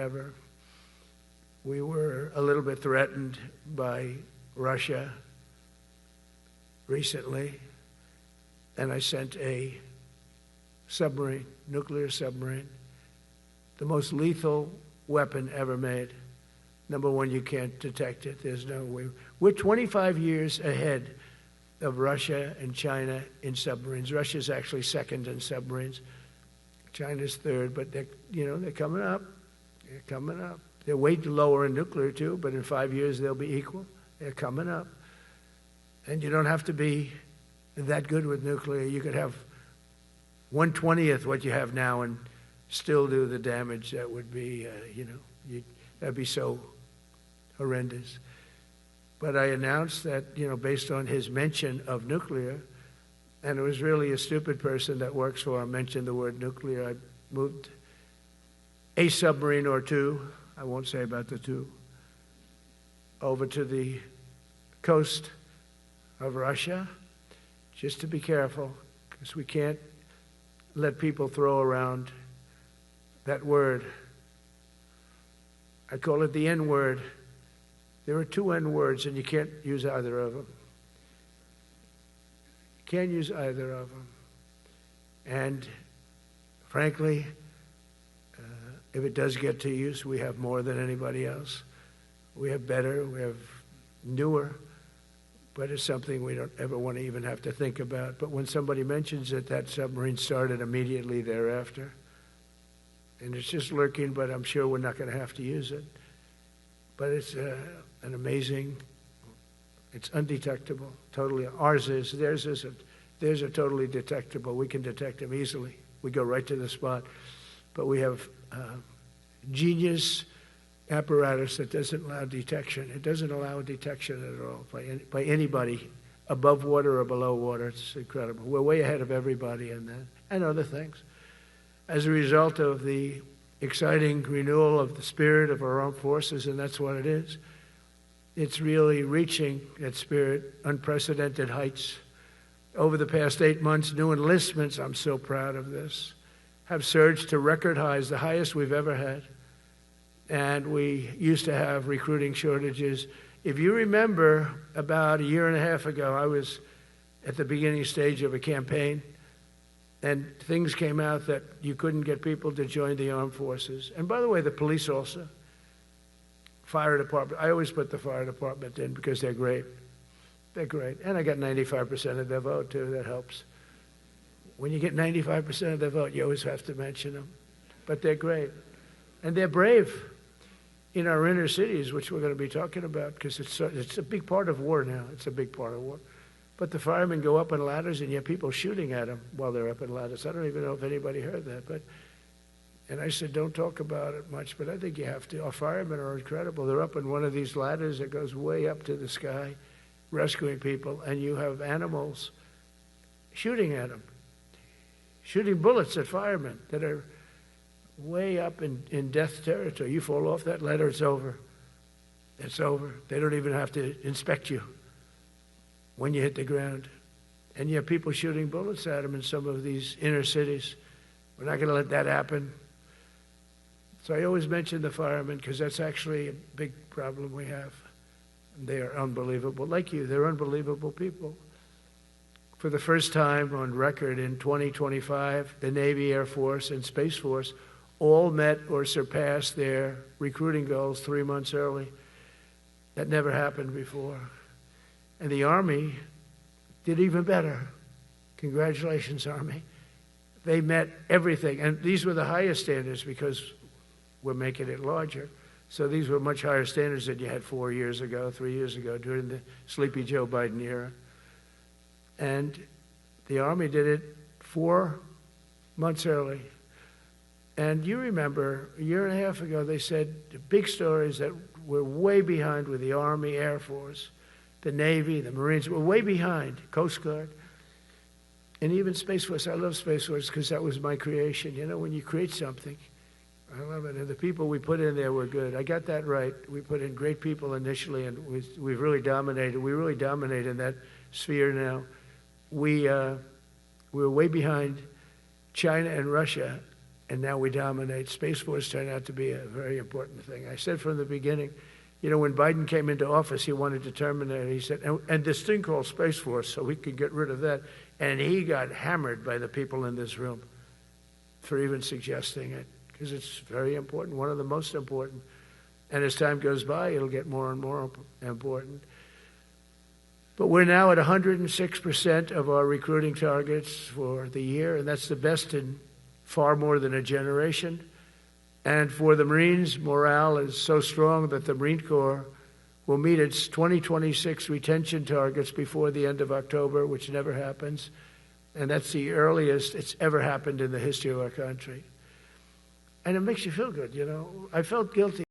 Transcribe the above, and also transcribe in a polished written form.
ever. We were a little bit threatened by Russia recently, and I sent a submarine, nuclear submarine, the most lethal weapon ever made. Number one, you can't detect it. There's no way. We're 25 years ahead of Russia and China in submarines. Russia's actually second in submarines. China's third, but they're coming up. They're coming up. They're way lower in nuclear too, but in 5 years they'll be equal. They're coming up. And you don't have to be that good with nuclear. You could have 1/20th what you have now and still do the damage that would be, that'd be so horrendous. But I announced that, based on his mention of nuclear, and it was really a stupid person that works for him mentioned the word nuclear, I moved a submarine or two, I won't say about the two, over to the coast of Russia, just to be careful, because we can't let people throw around that word. I call it the N word. There are two N words, and you can't use either of them. You can't use either of them. And frankly, if it does get to use, we have more than anybody else. We have better, we have newer, but it's something we don't ever want to even have to think about. But when somebody mentions it, that submarine started immediately thereafter. And it's just lurking, but I'm sure we're not going to have to use it. But it's an amazing, it's undetectable, totally. Ours is, theirs isn't. Theirs are totally detectable. We can detect them easily. We go right to the spot. But we have genius apparatus that doesn't allow detection. It doesn't allow detection at all by anybody above water or below water. It's incredible. We're way ahead of everybody in that and other things. As a result of the exciting renewal of the spirit of our armed forces, and that's what it is. It's really reaching that spirit, unprecedented heights. Over the past 8 months, new enlistments, I'm so proud of this, have surged to record highs, the highest we've ever had. And we used to have recruiting shortages. If you remember, about a year and a half ago, I was at the beginning stage of a campaign, and things came out that you couldn't get people to join the armed forces. And by the way, the police also. Fire department. I always put the fire department in because they're great. They're great. And I got 95% of their vote, too. That helps. When you get 95% of their vote, you always have to mention them. But they're great. And they're brave in our inner cities, which we're going to be talking about, because it's a big part of war now. It's a big part of war. But the firemen go up on ladders, and you have people shooting at them while they're up in ladders. I don't even know if anybody heard that. And I said, don't talk about it much, but I think you have to. Our firemen are incredible. They're up on one of these ladders that goes way up to the sky, rescuing people, and you have animals shooting at them, shooting bullets at firemen that are way up in death territory. You fall off that ladder, it's over. It's over. They don't even have to inspect you when you hit the ground. And you have people shooting bullets at them in some of these inner cities. We're not going to let that happen. So I always mention the firemen because that's actually a big problem we have. They are unbelievable. Like you, they're unbelievable people. For the first time on record in 2025, the Navy, Air Force, and Space Force all met or surpassed their recruiting goals 3 months early. That never happened before. And the Army did even better. Congratulations, Army. They met everything. And these were the highest standards because we're making it larger. So these were much higher standards than you had 4 years ago, 3 years ago, during the Sleepy Joe Biden era. And the Army did it 4 months early. And you remember, a year and a half ago, they said the big stories that we're way behind with the Army, Air Force, the Navy, the Marines. We're way behind, Coast Guard. And even Space Force. I love Space Force because that was my creation. You know, when you create something, I love it. And the people we put in there were good. I got that right. We put in great people initially, and we've really dominated. We really dominate in that sphere now. We're way behind China and Russia and now we dominate. Space Force turned out to be a very important thing. I said from the beginning, you know, when Biden came into office, he wanted to terminate it. He said, and this thing called Space Force, so we could get rid of that. And he got hammered by the people in this room for even suggesting it, because it's very important, one of the most important. And as time goes by, it'll get more and more important. But we're now at 106% of our recruiting targets for the year, and that's the best in far more than a generation. And for the Marines, morale is so strong that the Marine Corps will meet its 2026 retention targets before the end of October, which never happens. And that's the earliest it's ever happened in the history of our country. And it makes you feel good, you know. I felt guilty